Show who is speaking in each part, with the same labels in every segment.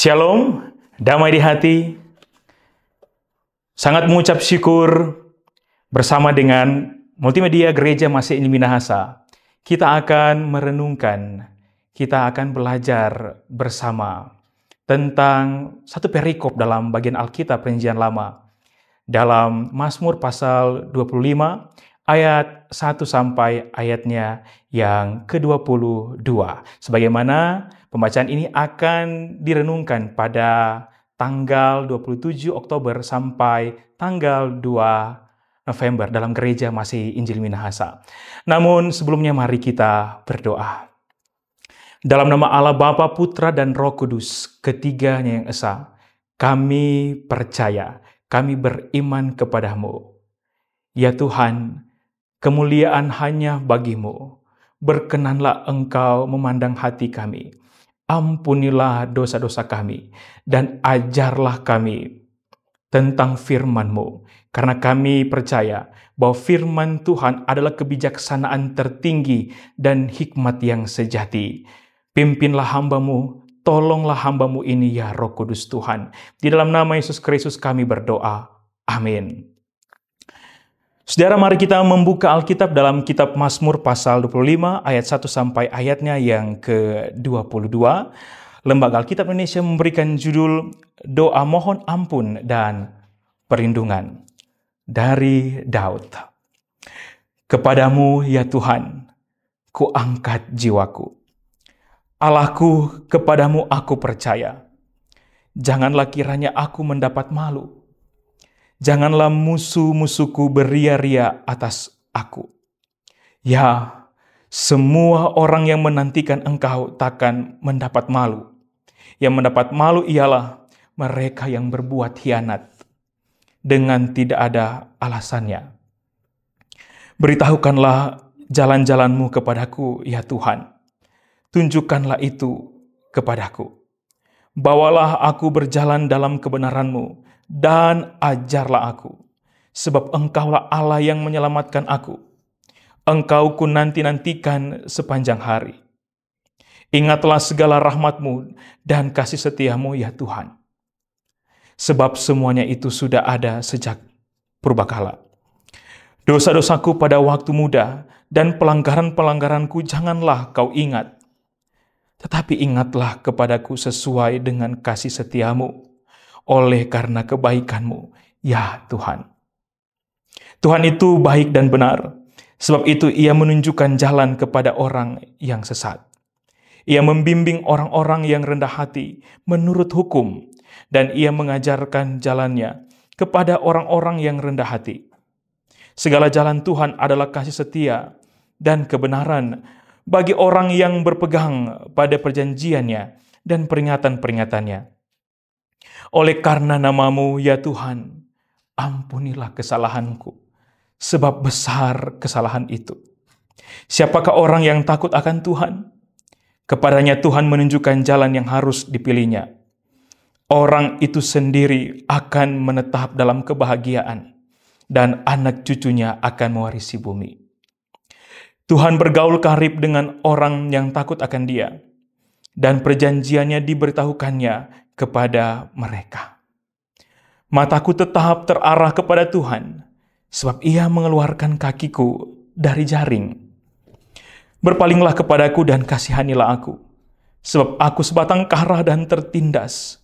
Speaker 1: Shalom, damai di hati. Sangat mengucap syukur bersama dengan Multimedia Gereja Masih Ini Minahasa. Kita akan merenungkan, kita akan belajar bersama tentang satu perikop dalam bagian Alkitab Perjanjian Lama. Dalam Mazmur pasal 25 ayat 1 sampai ayatnya yang ke-22. Sebagaimana pembacaan ini akan direnungkan pada tanggal 27 Oktober sampai tanggal 2 November dalam Gereja Masih Injil Minahasa. Namun sebelumnya mari kita berdoa. Dalam nama Allah Bapa, Putra, dan Roh Kudus, ketiganya yang esa, kami percaya, kami beriman kepadamu. Ya Tuhan, kemuliaan hanya bagimu. Berkenanlah Engkau memandang hati kami. Ampunilah dosa-dosa kami dan ajarlah kami tentang firman-Mu. Karena kami percaya bahwa firman Tuhan adalah kebijaksanaan tertinggi dan hikmat yang sejati. Pimpinlah hamba-Mu, tolonglah hamba-Mu ini ya Roh Kudus Tuhan. Di dalam nama Yesus Kristus kami berdoa. Amin. Saudara, mari kita membuka Alkitab dalam kitab Mazmur pasal 25 ayat 1 sampai ayatnya yang ke-22. Lembaga Alkitab Indonesia memberikan judul Doa Mohon Ampun dan Perlindungan dari Daud. Kepadamu ya Tuhan, ku angkat jiwaku. Allahku, kepadamu aku percaya. Janganlah kiranya aku mendapat malu. Janganlah musuh-musuhku beria-ria atas aku. Ya, semua orang yang menantikan Engkau takkan mendapat malu. Yang mendapat malu ialah mereka yang berbuat hianat dengan tidak ada alasannya. Beritahukanlah jalan-jalan-Mu kepadaku, ya Tuhan. Tunjukkanlah itu kepadaku. Bawalah aku berjalan dalam kebenaran-Mu, dan ajarlah aku, sebab Engkaulah Allah yang menyelamatkan aku. Engkau ku nanti-nantikan sepanjang hari. Ingatlah segala rahmat-Mu dan kasih setia-Mu ya Tuhan. Sebab semuanya itu sudah ada sejak purbakala. Dosa-dosaku pada waktu muda dan pelanggaran-pelanggaranku janganlah Kau ingat. Tetapi ingatlah kepadaku sesuai dengan kasih setia-Mu, oleh karena kebaikan-Mu, ya Tuhan. Tuhan itu baik dan benar, sebab itu Ia menunjukkan jalan kepada orang yang sesat. Ia membimbing orang-orang yang rendah hati menurut hukum, dan Ia mengajarkan jalannya kepada orang-orang yang rendah hati. Segala jalan Tuhan adalah kasih setia dan kebenaran bagi orang yang berpegang pada perjanjiannya dan peringatan-peringatannya. Oleh karena nama-Mu, ya Tuhan, ampunilah kesalahanku, sebab besar kesalahan itu. Siapakah orang yang takut akan Tuhan? Kepadanya Tuhan menunjukkan jalan yang harus dipilihnya. Orang itu sendiri akan menetap dalam kebahagiaan, dan anak cucunya akan mewarisi bumi. Tuhan bergaul karib dengan orang yang takut akan Dia, dan perjanjiannya diberitahukannya kepada mereka. Mataku tetap terarah kepada Tuhan, sebab Ia mengeluarkan kakiku dari jaring. Berpalinglah kepadaku dan kasihanilah aku, sebab aku sebatang kara dan tertindas.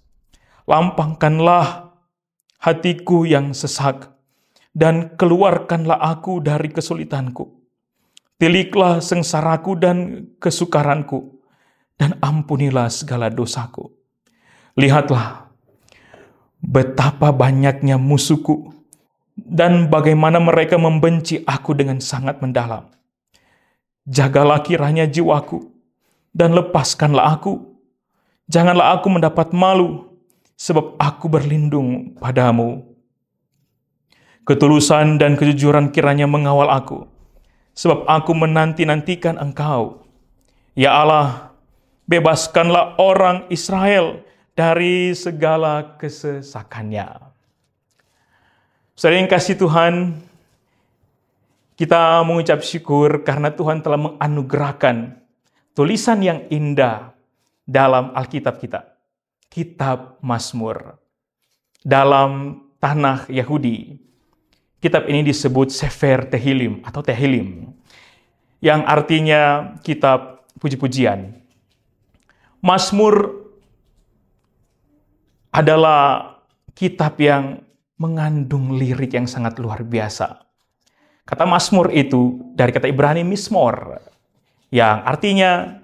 Speaker 1: Lampangkanlah hatiku yang sesak, dan keluarkanlah aku dari kesulitanku. Tiliklah sengsaraku dan kesukaranku, dan ampunilah segala dosaku. Lihatlah betapa banyaknya musuhku dan bagaimana mereka membenci aku dengan sangat mendalam. Jagalah kiranya jiwaku dan lepaskanlah aku. Janganlah aku mendapat malu, sebab aku berlindung padamu. Ketulusan dan kejujuran kiranya mengawal aku, sebab aku menanti-nantikan Engkau. Ya Allah, bebaskanlah orang Israel dari segala kesesakannya. Saudara yang kasih Tuhan, kita mengucap syukur karena Tuhan telah menganugerahkan tulisan yang indah dalam Alkitab kita. kitab Mazmur. Dalam tanah Yahudi, kitab ini disebut Sefer Tehillim atau Tehillim, yang artinya kitab puji-pujian. Mazmur adalah kitab yang mengandung lirik yang sangat luar biasa. Kata Mazmur itu dari kata Ibrani mismor, yang artinya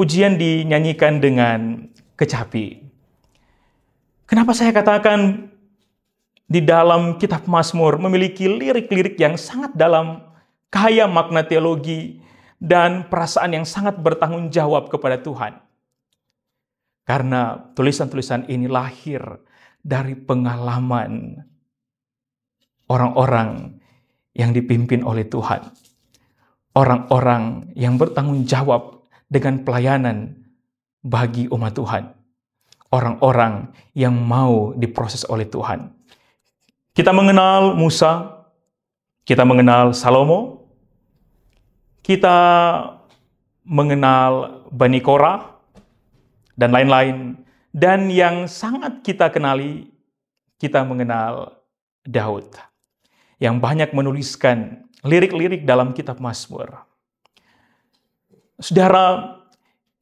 Speaker 1: pujian dinyanyikan dengan kecapi. Kenapa saya katakan di dalam kitab Mazmur memiliki lirik-lirik yang sangat dalam, kaya makna teologi, dan perasaan yang sangat bertanggung jawab kepada Tuhan? Karena tulisan-tulisan ini lahir dari pengalaman orang-orang yang dipimpin oleh Tuhan. Orang-orang yang bertanggung jawab dengan pelayanan bagi umat Tuhan. Orang-orang yang mau diproses oleh Tuhan. Kita mengenal Musa, kita mengenal Salomo, kita mengenal Bani Korah, dan lain-lain. Dan yang sangat kita kenali, kita mengenal Daud, yang banyak menuliskan lirik-lirik dalam kitab Mazmur. Saudara,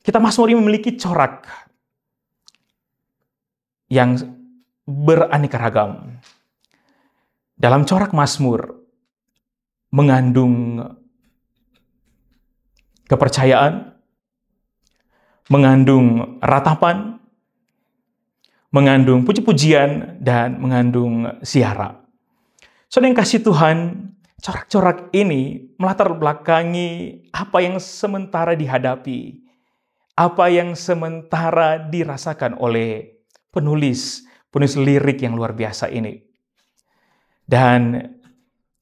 Speaker 1: kitab Mazmur ini memiliki corak yang beraneka ragam. Dalam corak Mazmur mengandung kepercayaan, mengandung ratapan, mengandung puji-pujian, dan mengandung siara. Saudara yang kasih Tuhan, corak-corak ini melatar belakangi apa yang sementara dihadapi, apa yang sementara dirasakan oleh penulis lirik yang luar biasa ini. Dan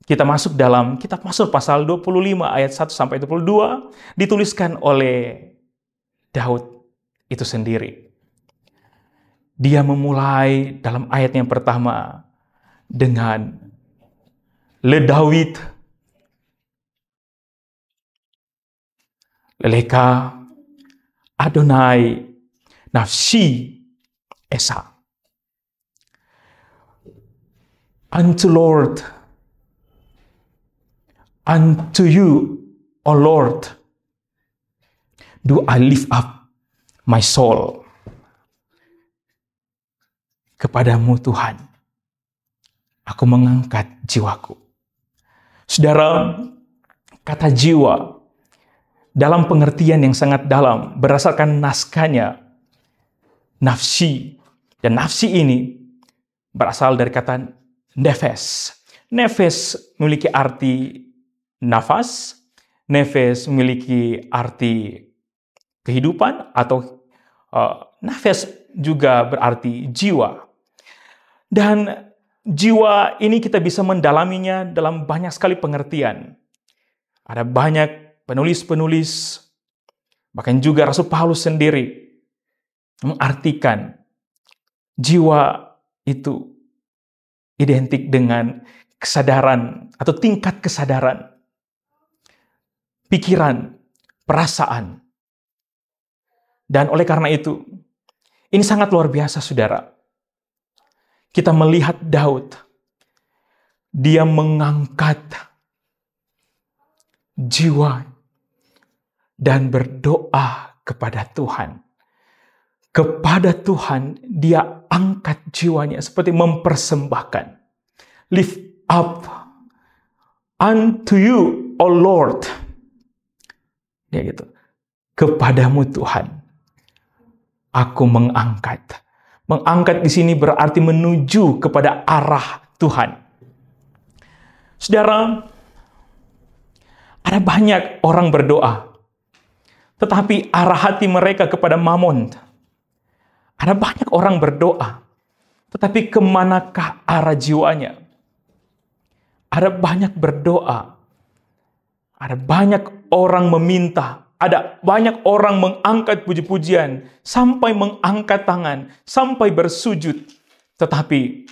Speaker 1: kita masuk dalam kitab Mazmur pasal 25 ayat 1-22 dituliskan oleh Daud itu sendiri. Dia memulai dalam ayat yang pertama dengan Le David Leleka Adonai Nafsi Esa. Unto Lord, unto you, O Lord, do I lift up my soul. Kepadamu Tuhan, aku mengangkat jiwaku. Saudara, kata jiwa dalam pengertian yang sangat dalam berdasarkan naskahnya nafsi, dan nafsi ini berasal dari kata nefes. Nefes memiliki arti nafas, nefes memiliki arti kehidupan, atau nafes juga berarti jiwa. Dan jiwa ini kita bisa mendalaminya dalam banyak sekali pengertian. Ada banyak penulis-penulis, bahkan juga Rasul Paulus sendiri mengartikan jiwa itu identik dengan kesadaran atau tingkat kesadaran, pikiran, perasaan. Dan oleh karena itu, ini sangat luar biasa, saudara. Kita melihat Daud, dia mengangkat jiwa dan berdoa kepada Tuhan. Kepada Tuhan, dia angkat jiwanya seperti mempersembahkan. Lift up unto you, O Lord. Ya gitu. Kepadamu Tuhan, aku mengangkat. Mengangkat di sini berarti menuju kepada arah Tuhan. Saudara, ada banyak orang berdoa, tetapi arah hati mereka kepada Mamon. Ada banyak orang berdoa, tetapi kemanakah arah jiwanya? Ada banyak berdoa, ada banyak orang meminta, ada banyak orang mengangkat puji-pujian, sampai mengangkat tangan, sampai bersujud. Tetapi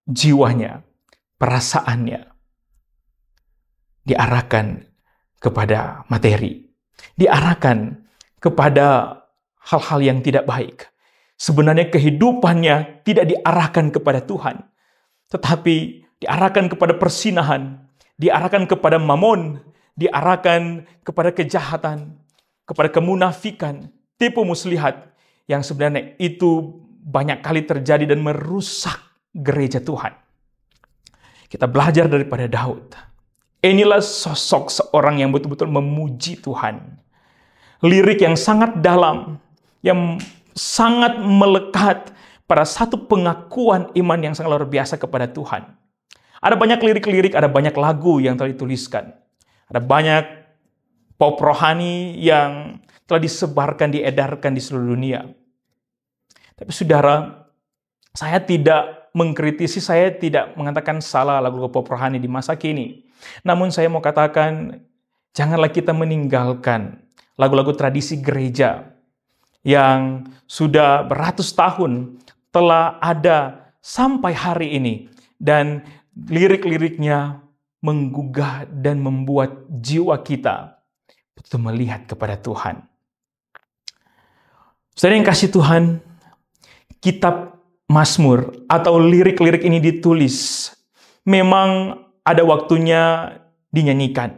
Speaker 1: jiwanya, perasaannya diarahkan kepada materi, diarahkan kepada hal-hal yang tidak baik. Sebenarnya kehidupannya tidak diarahkan kepada Tuhan, tetapi diarahkan kepada persinahan, diarahkan kepada mamon, diarahkan kepada kejahatan, kepada kemunafikan, tipu muslihat, yang sebenarnya itu banyak kali terjadi dan merusak gereja Tuhan. Kita belajar daripada Daud. Inilah sosok seorang yang betul-betul memuji Tuhan. Lirik yang sangat dalam, yang sangat melekat pada satu pengakuan iman yang sangat luar biasa kepada Tuhan. Ada banyak lirik-lirik, ada banyak lagu yang telah dituliskan. Ada banyak pop rohani yang telah disebarkan, diedarkan di seluruh dunia. Tapi saudara, saya tidak mengkritisi, saya tidak mengatakan salah lagu-lagu pop rohani di masa kini. Namun saya mau katakan, janganlah kita meninggalkan lagu-lagu tradisi gereja yang sudah beratus tahun telah ada sampai hari ini. Dan lirik-liriknya menggugah dan membuat jiwa kita betul melihat kepada Tuhan. Saudara yang kasih Tuhan, kitab Mazmur atau lirik-lirik ini ditulis, memang ada waktunya dinyanyikan.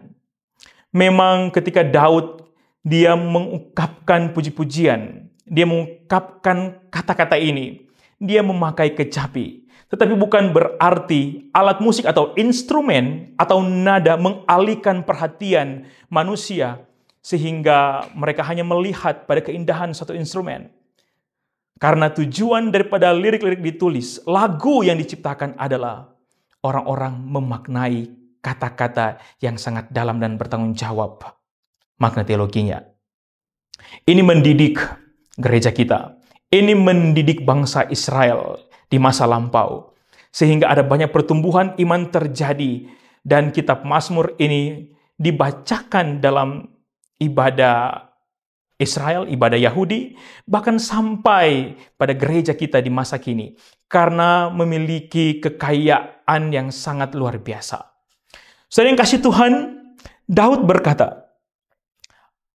Speaker 1: Memang ketika Daud dia mengungkapkan puji-pujian, dia mengungkapkan kata-kata ini, dia memakai kecapi. Tetapi bukan berarti alat musik atau instrumen atau nada mengalihkan perhatian manusia sehingga mereka hanya melihat pada keindahan satu instrumen. Karena tujuan daripada lirik-lirik ditulis, lagu yang diciptakan adalah orang-orang memaknai kata-kata yang sangat dalam dan bertanggung jawab makna teologinya. Ini mendidik gereja kita. Ini mendidik bangsa Israel di masa lampau. Sehingga ada banyak pertumbuhan iman terjadi. Dan kitab Mazmur ini dibacakan dalam ibadah Israel, ibadah Yahudi, bahkan sampai pada gereja kita di masa kini. Karena memiliki kekayaan yang sangat luar biasa. Saudara yang kasih Tuhan, Daud berkata,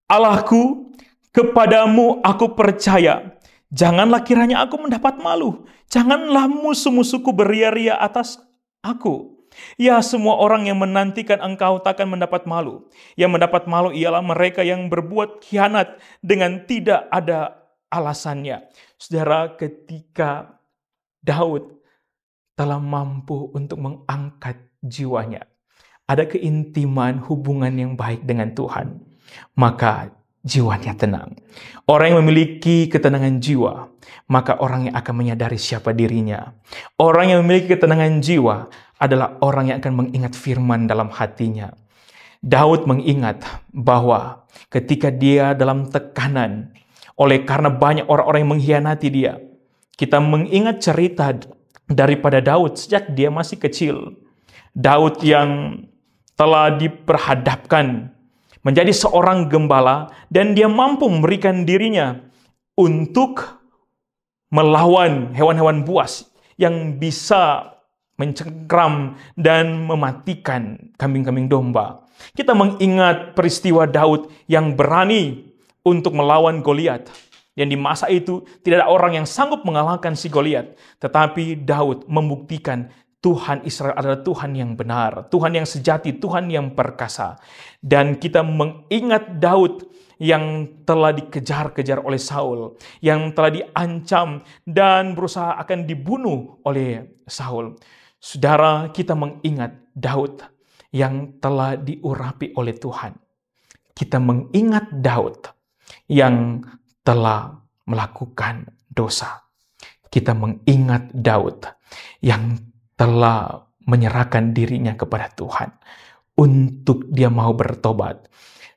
Speaker 1: Allahku, kepadamu aku percaya. Janganlah kiranya aku mendapat malu. Janganlah musuh-musuhku beria-ria atas aku. Ya, semua orang yang menantikan engkau takkan mendapat malu. Yang mendapat malu ialah mereka yang berbuat khianat dengan tidak ada alasannya. Saudara, ketika Daud telah mampu untuk mengangkat jiwanya, ada keintiman hubungan yang baik dengan Tuhan, maka jiwanya tenang. Orang yang memiliki ketenangan jiwa, maka orang yang akan menyadari siapa dirinya. Orang yang memiliki ketenangan jiwa adalah orang yang akan mengingat firman dalam hatinya. Daud mengingat bahwa ketika dia dalam tekanan, oleh karena banyak orang-orang yang mengkhianati dia, kita mengingat cerita daripada Daud sejak dia masih kecil. Daud yang telah diperhadapkan menjadi seorang gembala dan dia mampu memberikan dirinya untuk melawan hewan-hewan buas yang bisa mencengkram dan mematikan kambing-kambing domba. Kita mengingat peristiwa Daud yang berani untuk melawan Goliat. Yang di masa itu tidak ada orang yang sanggup mengalahkan si Goliat, tetapi Daud membuktikan Tuhan Israel adalah Tuhan yang benar, Tuhan yang sejati, Tuhan yang perkasa. Dan kita mengingat Daud yang telah dikejar-kejar oleh Saul, yang telah diancam dan berusaha akan dibunuh oleh Saul. Saudara, kita mengingat Daud yang telah diurapi oleh Tuhan. Kita mengingat Daud yang telah melakukan dosa. Kita mengingat Daud yang telah menyerahkan dirinya kepada Tuhan untuk dia mau bertobat.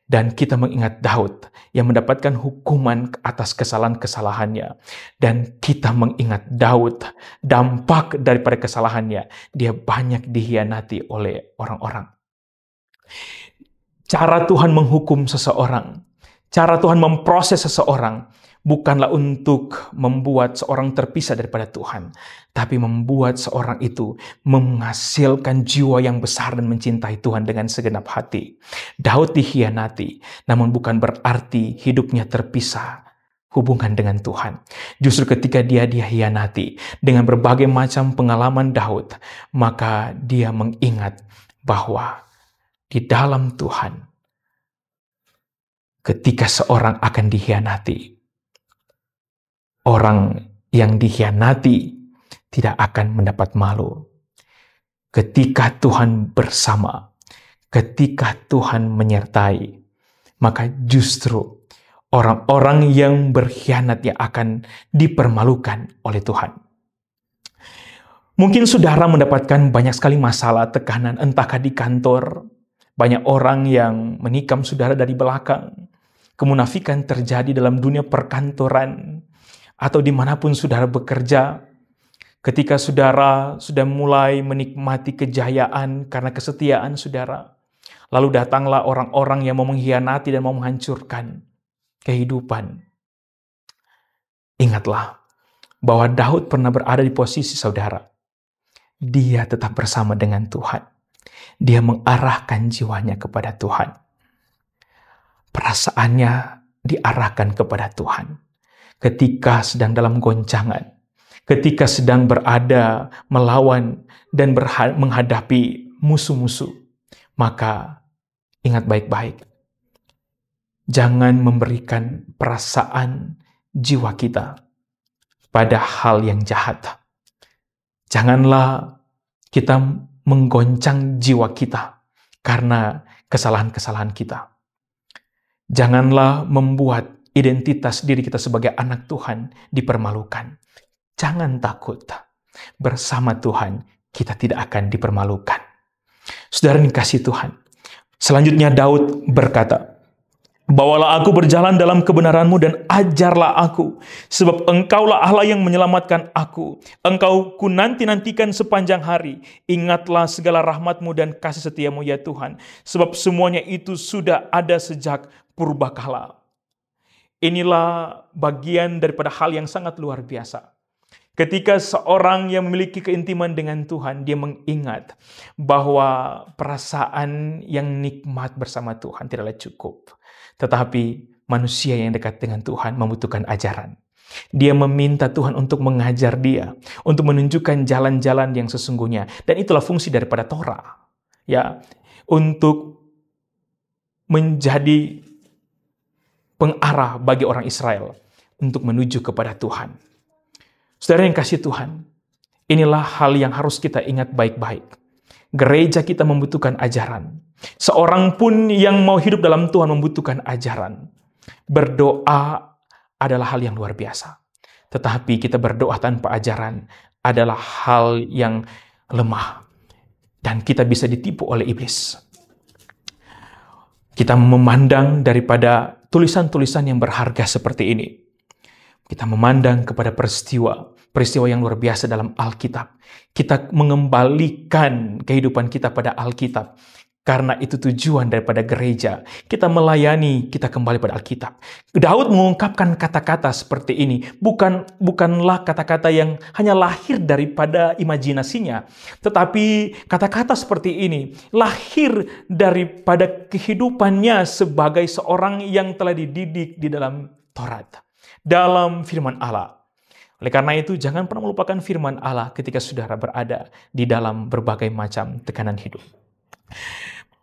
Speaker 1: Dan kita mengingat Daud yang mendapatkan hukuman atas kesalahan-kesalahannya. Dan kita mengingat Daud, dampak daripada kesalahannya, dia banyak dikhianati oleh orang-orang. Cara Tuhan menghukum seseorang, cara Tuhan memproses seseorang, bukanlah untuk membuat seorang terpisah daripada Tuhan, tapi membuat seorang itu menghasilkan jiwa yang besar dan mencintai Tuhan dengan segenap hati. Daud dikhianati, namun bukan berarti hidupnya terpisah hubungan dengan Tuhan. Justru ketika dia hianati dengan berbagai macam pengalaman Daud, maka dia mengingat bahwa di dalam Tuhan, ketika seorang akan dikhianati, orang yang dikhianati tidak akan mendapat malu. Ketika Tuhan bersama, ketika Tuhan menyertai, maka justru orang-orang yang berkhianat yang akan dipermalukan oleh Tuhan. Mungkin saudara mendapatkan banyak sekali masalah, tekanan, entahkah di kantor, banyak orang yang menikam saudara dari belakang, kemunafikan terjadi dalam dunia perkantoran, atau dimanapun saudara bekerja, ketika saudara sudah mulai menikmati kejayaan karena kesetiaan saudara, lalu datanglah orang-orang yang mau mengkhianati dan mau menghancurkan kehidupan. Ingatlah bahwa Daud pernah berada di posisi saudara. Dia tetap bersama dengan Tuhan. Dia mengarahkan jiwanya kepada Tuhan. Perasaannya diarahkan kepada Tuhan. Ketika sedang dalam goncangan, ketika sedang berada melawan dan menghadapi musuh-musuh, maka ingat baik-baik. Jangan memberikan perasaan jiwa kita pada hal yang jahat. Janganlah kita menggoncang jiwa kita karena kesalahan-kesalahan kita. Janganlah membuat identitas diri kita sebagai anak Tuhan dipermalukan. Jangan takut. Bersama Tuhan kita tidak akan dipermalukan. Saudara yang kasih Tuhan. Selanjutnya Daud berkata, "Bawalah aku berjalan dalam kebenaran-Mu dan ajarlah aku, sebab Engkaulah Allah yang menyelamatkan aku. Engkau ku nanti-nantikan sepanjang hari. Ingatlah segala rahmat-Mu dan kasih setia-Mu ya Tuhan, sebab semuanya itu sudah ada sejak purbakala." Inilah bagian daripada hal yang sangat luar biasa. Ketika seorang yang memiliki keintiman dengan Tuhan, dia mengingat bahwa perasaan yang nikmat bersama Tuhan tidaklah cukup. Tetapi manusia yang dekat dengan Tuhan membutuhkan ajaran. Dia meminta Tuhan untuk mengajar dia, untuk menunjukkan jalan-jalan yang sesungguhnya. Dan itulah fungsi daripada Torah. Ya, untuk menjadi pengarah bagi orang Israel untuk menuju kepada Tuhan. Saudara yang kasih Tuhan, inilah hal yang harus kita ingat baik-baik. Gereja kita membutuhkan ajaran. Seorang pun yang mau hidup dalam Tuhan membutuhkan ajaran. Berdoa adalah hal yang luar biasa. Tetapi kita berdoa tanpa ajaran adalah hal yang lemah. Dan kita bisa ditipu oleh iblis. Kita memandang daripada tulisan-tulisan yang berharga seperti ini. Kita memandang kepada peristiwa yang luar biasa dalam Alkitab. Kita mengembalikan kehidupan kita pada Alkitab. Karena itu tujuan daripada gereja. Kita melayani, kita kembali pada Alkitab. Daud mengungkapkan kata-kata seperti ini. Bukanlah kata-kata yang hanya lahir daripada imajinasinya. Tetapi kata-kata seperti ini lahir daripada kehidupannya sebagai seorang yang telah dididik di dalam Taurat. Dalam firman Allah. Oleh karena itu, jangan pernah melupakan firman Allah ketika saudara berada di dalam berbagai macam tekanan hidup.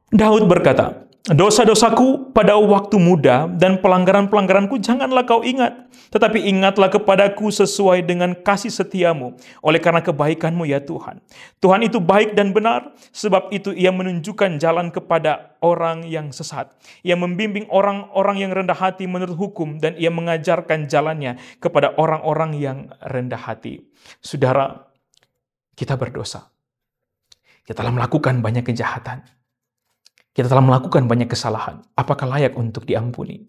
Speaker 1: Daud berkata, "Dosa-dosaku pada waktu muda dan pelanggaran-pelanggaranku janganlah kau ingat. Tetapi ingatlah kepadaku sesuai dengan kasih setiamu. Oleh karena kebaikanmu ya Tuhan. Tuhan itu baik dan benar. Sebab itu ia menunjukkan jalan kepada orang yang sesat. Ia membimbing orang-orang yang rendah hati menurut hukum. Dan ia mengajarkan jalannya kepada orang-orang yang rendah hati." Saudara, kita berdosa. Kita telah melakukan banyak kejahatan. Kita telah melakukan banyak kesalahan. Apakah layak untuk diampuni?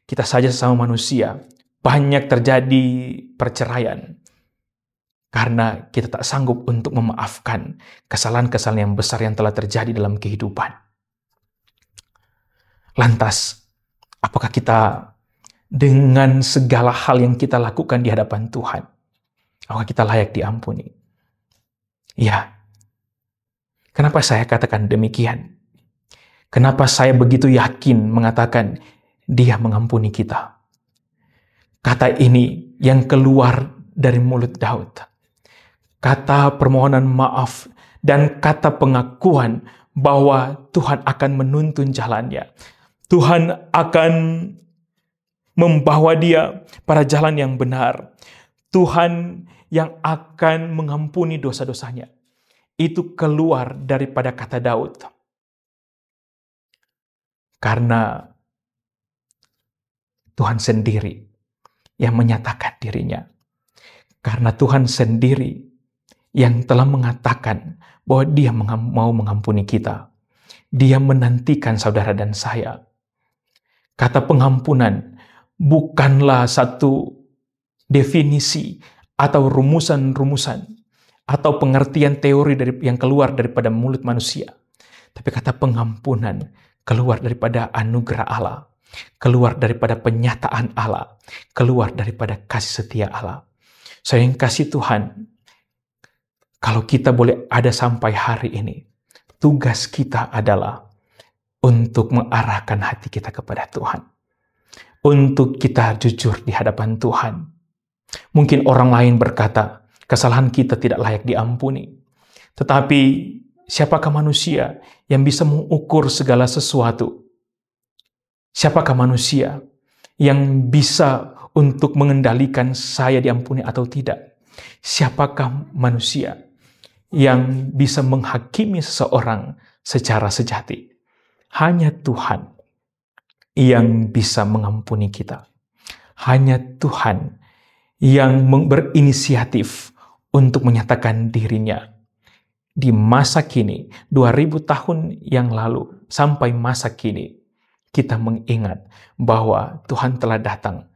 Speaker 1: Kita saja sesama manusia. Banyak terjadi perceraian. Karena kita tak sanggup untuk memaafkan kesalahan-kesalahan yang besar yang telah terjadi dalam kehidupan. Lantas, apakah kita dengan segala hal yang kita lakukan di hadapan Tuhan, apakah kita layak diampuni? Ya. Kenapa saya katakan demikian? Kenapa saya begitu yakin mengatakan Dia mengampuni kita? kata ini yang keluar dari mulut Daud. Kata permohonan maaf dan kata pengakuan bahwa Tuhan akan menuntun jalannya. Tuhan akan membawa dia pada jalan yang benar. Tuhan yang akan mengampuni dosa-dosanya. Itu keluar daripada kata Daud. Karena Tuhan sendiri yang menyatakan dirinya. Karena Tuhan sendiri yang telah mengatakan bahwa Dia mau mengampuni kita. Dia menantikan saudara dan saya. Kata pengampunan bukanlah satu definisi atau rumusan-rumusan atau pengertian teori yang keluar daripada mulut manusia. Tapi kata pengampunan keluar daripada anugerah Allah, keluar daripada penyataan Allah, keluar daripada kasih setia Allah. Saya yang kasih Tuhan, kalau kita boleh ada sampai hari ini, tugas kita adalah untuk mengarahkan hati kita kepada Tuhan. Untuk kita jujur di hadapan Tuhan. Mungkin orang lain berkata, kesalahan kita tidak layak diampuni. Tetapi siapakah manusia yang bisa mengukur segala sesuatu? Siapakah manusia yang bisa untuk mengendalikan saya diampuni atau tidak? Siapakah manusia yang bisa menghakimi seseorang secara sejati? Hanya Tuhan yang bisa mengampuni kita. Hanya Tuhan yang berinisiatif untuk menyatakan dirinya. Di masa kini, 2000 tahun yang lalu, sampai masa kini, kita mengingat bahwa Tuhan telah datang.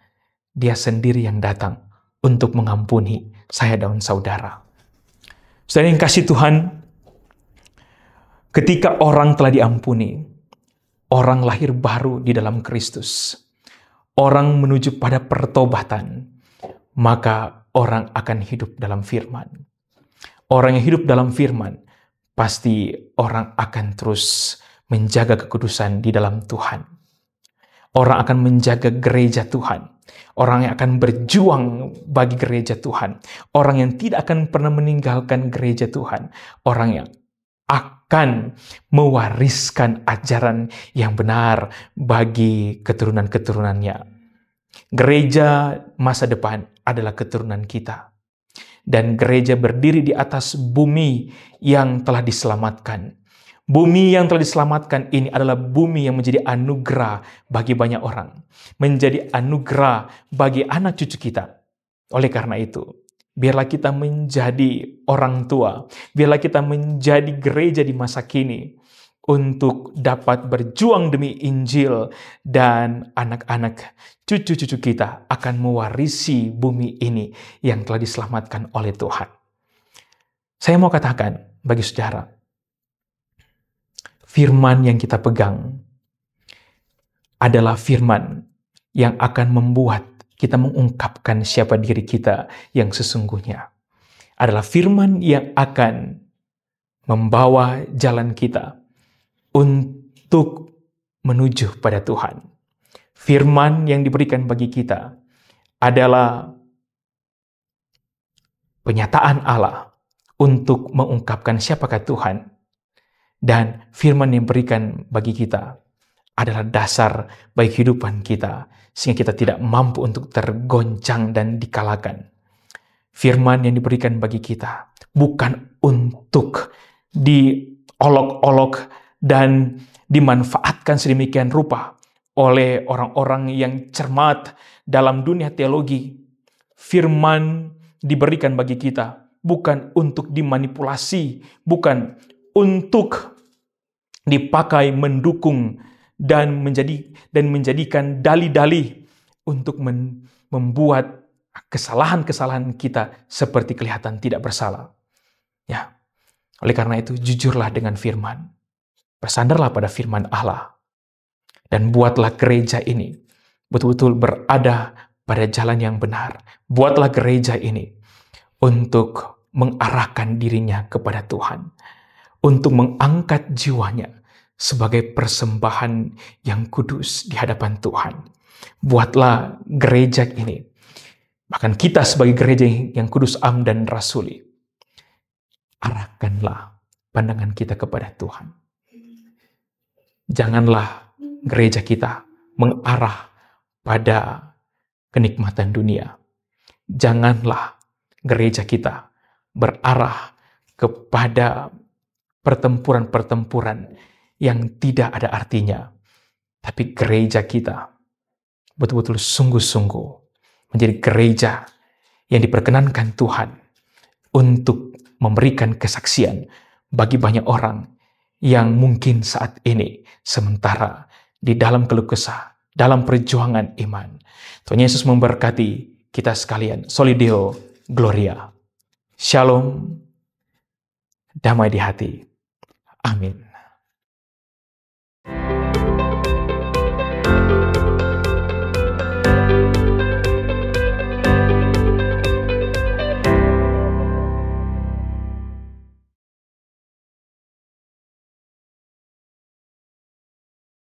Speaker 1: Dia sendiri yang datang untuk mengampuni saya dan saudara. Saudara yang kasih Tuhan, ketika orang telah diampuni, orang lahir baru di dalam Kristus, orang menuju pada pertobatan, maka orang akan hidup dalam firman. Orang yang hidup dalam firman, pasti orang akan terus menjaga kekudusan di dalam Tuhan. Orang akan menjaga gereja Tuhan. Orang yang akan berjuang bagi gereja Tuhan. Orang yang tidak akan pernah meninggalkan gereja Tuhan. Orang yang akan mewariskan ajaran yang benar bagi keturunan-keturunannya. Gereja masa depan adalah keturunan kita. Dan gereja berdiri di atas bumi yang telah diselamatkan. Bumi yang telah diselamatkan ini adalah bumi yang menjadi anugerah bagi banyak orang. Menjadi anugerah bagi anak cucu kita. Oleh karena itu, biarlah kita menjadi orang tua. Biarlah kita menjadi gereja di masa kini. Untuk dapat berjuang demi Injil. Dan anak-anak cucu-cucu kita akan mewarisi bumi ini yang telah diselamatkan oleh Tuhan. Saya mau katakan bagi saudara, firman yang kita pegang adalah firman yang akan membuat kita mengungkapkan siapa diri kita yang sesungguhnya. Adalah firman yang akan membawa jalan kita untuk menuju pada Tuhan. Firman yang diberikan bagi kita adalah penyataan Allah untuk mengungkapkan siapakah Tuhan. Dan firman yang diberikan bagi kita adalah dasar bagi kehidupan kita, sehingga kita tidak mampu untuk tergoncang dan dikalahkan. Firman yang diberikan bagi kita bukan untuk diolok-olok dan dimanfaatkan sedemikian rupa oleh orang-orang yang cermat dalam dunia teologi. Firman diberikan bagi kita bukan untuk dimanipulasi, bukan untuk dipakai mendukung dan menjadikan dalih-dalih untuk membuat kesalahan-kesalahan kita seperti kelihatan tidak bersalah. Ya. Oleh karena itu, jujurlah dengan firman. Bersandarlah pada firman Allah. Dan buatlah gereja ini betul-betul berada pada jalan yang benar. Buatlah gereja ini untuk mengarahkan dirinya kepada Tuhan. Untuk mengangkat jiwanya sebagai persembahan yang kudus di hadapan Tuhan. Buatlah gereja ini Bahkan kita sebagai gereja yang kudus, am dan rasuli, arahkanlah pandangan kita kepada Tuhan. Janganlah gereja kita mengarah pada kenikmatan dunia. Janganlah gereja kita berarah kepada pertempuran-pertempuran yang tidak ada artinya. Tapi gereja kita betul-betul sungguh-sungguh menjadi gereja yang diperkenankan Tuhan untuk memberikan kesaksian bagi banyak orang yang mungkin saat ini sementara di dalam keluh kesah, dalam perjuangan iman. Tuhan Yesus memberkati kita sekalian. Soli Deo Gloria. Shalom, damai di hati. Amin.